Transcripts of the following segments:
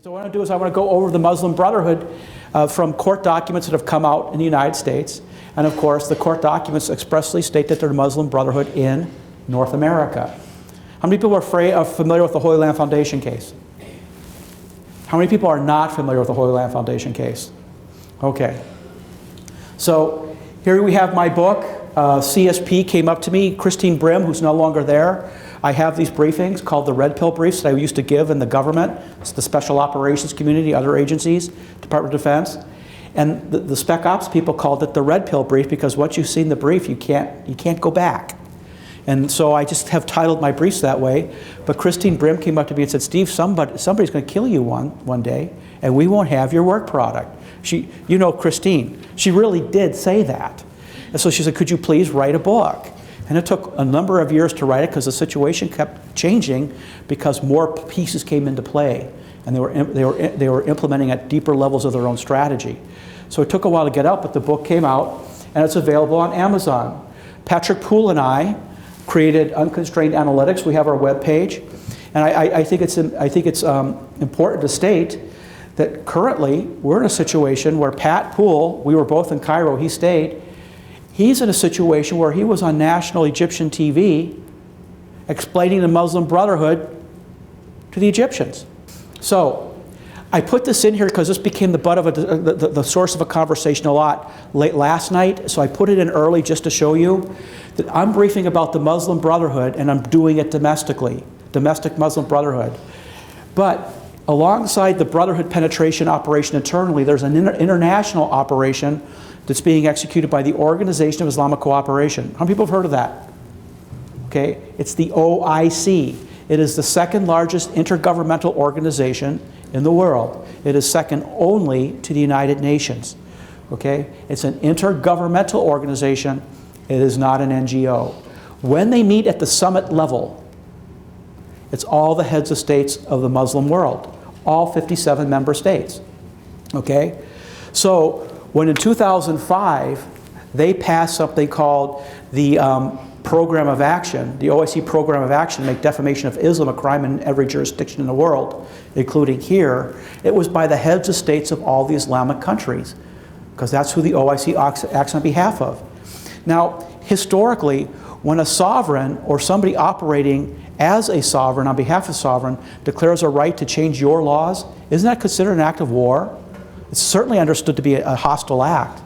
So what I want to do is I want to go over the Muslim Brotherhood from court documents that have come out in the United States. And of course, the court documents expressly state that they're Muslim Brotherhood in North America. How many people are familiar with the Holy Land Foundation case? How many people are not familiar with the Holy Land Foundation case? Okay. So here we have my book. CSP came up to me, Christine Brim, who's no longer there. I have these briefings called the Red Pill briefs that I used to give in the government, the Special Operations community, other agencies, Department of Defense. And the Spec Ops people called it the Red Pill brief because once you've seen the brief, you can't go back. And so I just have titled my briefs that way. But Christine Brim came up to me and said, Steve, somebody's going to kill you one day, and we won't have your work product. You know Christine, she really did say that. And so she said, could you please write a book? And it took a number of years to write it because the situation kept changing because more pieces came into play, and they were implementing at deeper levels of their own strategy. So it took a while to get out, but the book came out, and it's available on Amazon. Patrick Poole and I created Unconstrained Analytics. We have our webpage, and I think it's important to state that currently we're in a situation where Pat Poole, we were both in Cairo, he stayed. He's in a situation where he was on national Egyptian TV explaining the Muslim Brotherhood to the Egyptians. So I put this in here because this became the butt of the source of a conversation a lot late last night. So I put it in early just to show you that I'm briefing about the Muslim Brotherhood, and I'm doing it domestically, domestic Muslim Brotherhood. But alongside the Brotherhood penetration operation internally, there's an international operation that's being executed by the Organization of Islamic Cooperation. How many people have heard of that? Okay, it's the OIC. It is the second largest intergovernmental organization in the world. It is second only to the United Nations. Okay, it's an intergovernmental organization. It is not an NGO. When they meet at the summit level, it's all the heads of states of the Muslim world, all 57 member states. Okay, so when in 2005, they passed something called the Program of Action, the OIC Program of Action, to make defamation of Islam a crime in every jurisdiction in the world, including here. It was by the heads of states of all the Islamic countries, because that's who the OIC acts on behalf of. Now, historically, when a sovereign or somebody operating as a sovereign on behalf of a sovereign declares a right to change your laws, isn't that considered an act of war? It's certainly understood to be a hostile act.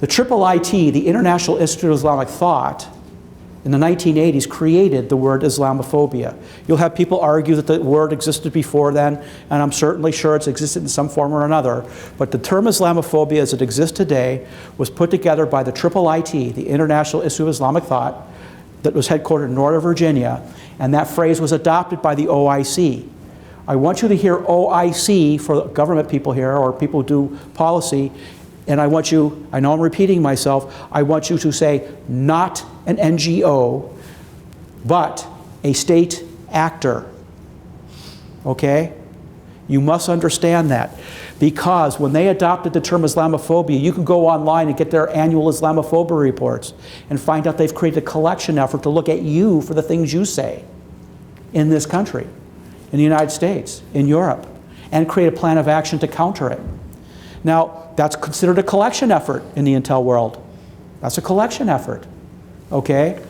The IIIT, the International Institute of Islamic Thought, in the 1980s created the word Islamophobia. You'll have people argue that the word existed before then, and I'm certainly sure it's existed in some form or another, but the term Islamophobia as it exists today was put together by the IIIT, the International Institute of Islamic Thought, that was headquartered in Northern Virginia, and that phrase was adopted by the OIC. I want you to hear OIC for government people here or people who do policy, and I want you, I know I'm repeating myself, I want you to say not an NGO, but a state actor. Okay? You must understand that. Because when they adopted the term Islamophobia, you can go online and get their annual Islamophobia reports and find out they've created a collection effort to look at you for the things you say in this country, in the United States, in Europe, and create a plan of action to counter it. Now, that's considered a collection effort in the intel world. That's a collection effort, okay?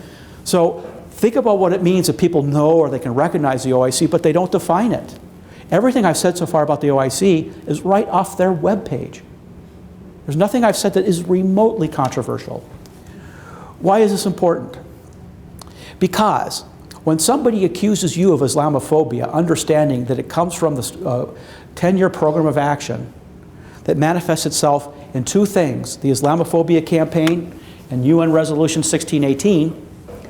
So think about what it means if people know or they can recognize the OIC, but they don't define it. Everything I've said so far about the OIC is right off their webpage. There's nothing I've said that is remotely controversial. Why is this important? Because when somebody accuses you of Islamophobia, understanding that it comes from the 10-year program of action that manifests itself in two things, the Islamophobia campaign and UN Resolution 1618,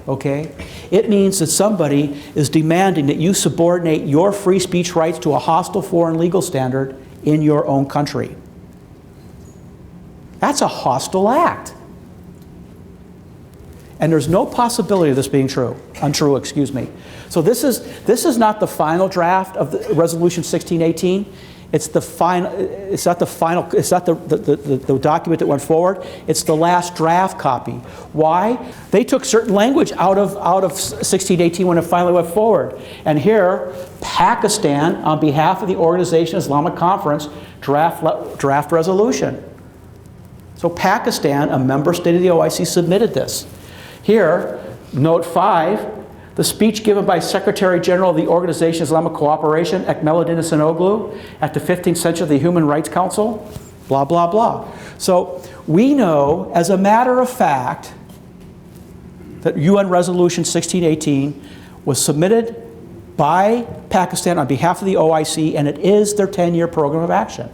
okay, it means that somebody is demanding that you subordinate your free speech rights to a hostile foreign legal standard in your own country. That's a hostile act. And there's no possibility of this being untrue, excuse me. So this is not the final draft of the Resolution 1618. It's the final, it's not the final, it's not the document that went forward, it's the last draft copy. Why? They took certain language out of 1618 when it finally went forward. And here, Pakistan, on behalf of the Organization of Islamic Conference, draft resolution. So Pakistan, a member state of the OIC, submitted this. Here, note 5, the speech given by Secretary General of the Organization of Islamic Cooperation, Ekmeluddin Hasanoglu, at the 15th century of the Human Rights Council, blah, blah, blah. So we know, as a matter of fact, that UN Resolution 1618 was submitted by Pakistan on behalf of the OIC, and it is their 10-year program of action.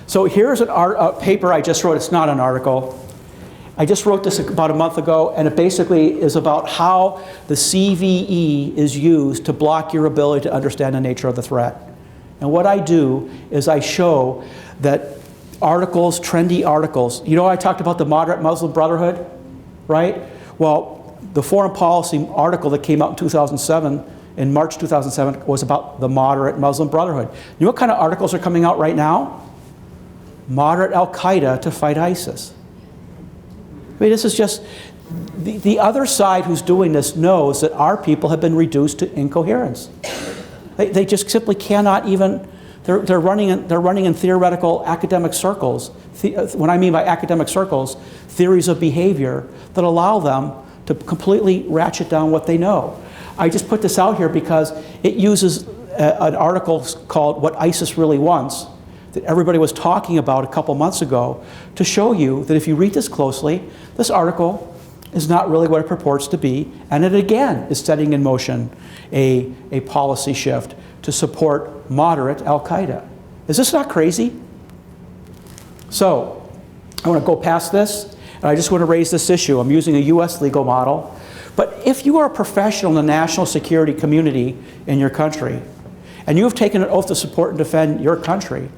So here's a paper I just wrote. It's not an article. I just wrote this about a month ago, and it basically is about how the CVE is used to block your ability to understand the nature of the threat. And what I do is I show that articles, trendy articles, you know, I talked about the moderate Muslim Brotherhood, right? Well, the foreign policy article that came out in 2007, in March 2007, was about the moderate Muslim Brotherhood. You know what kind of articles are coming out right now? Moderate Al-Qaeda to fight ISIS. I mean, this is just, the other side who's doing this knows that our people have been reduced to incoherence. They just simply cannot even, they're running in theoretical academic circles. What I mean by academic circles, theories of behavior that allow them to completely ratchet down what they know. I just put this out here because it uses an article called What ISIS Really Wants, that everybody was talking about a couple months ago, to show you that if you read this closely, this article is not really what it purports to be, and it again is setting in motion a policy shift to support moderate Al-Qaeda. Is this not crazy? So, I want to go past this, and I just want to raise this issue. I'm using a US legal model, but if you are a professional in the national security community in your country, and you have taken an oath to support and defend your country,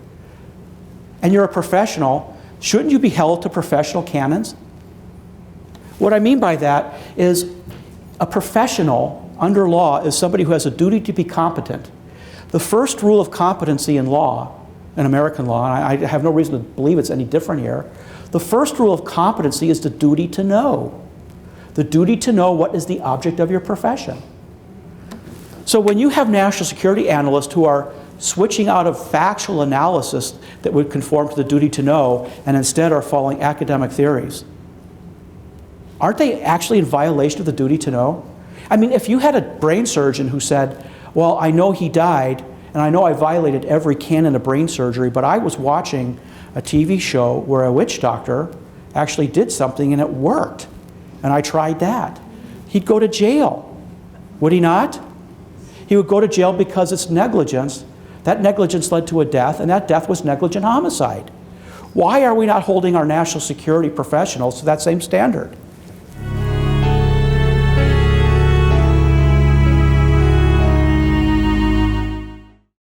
and you're a professional, shouldn't you be held to professional canons? What I mean by that is a professional under law is somebody who has a duty to be competent. The first rule of competency in law, in American law, and I have no reason to believe it's any different here, the first rule of competency is the duty to know. The duty to know what is the object of your profession. So when you have national security analysts who are switching out of factual analysis that would conform to the duty to know and instead are following academic theories, aren't they actually in violation of the duty to know? I mean, if you had a brain surgeon who said, well, I know he died, and I know I violated every canon of brain surgery, but I was watching a TV show where a witch doctor actually did something and it worked, and I tried that, he'd go to jail, would he not? He would go to jail because it's negligence. That negligence led to a death, and that death was negligent homicide. Why are we not holding our national security professionals to that same standard?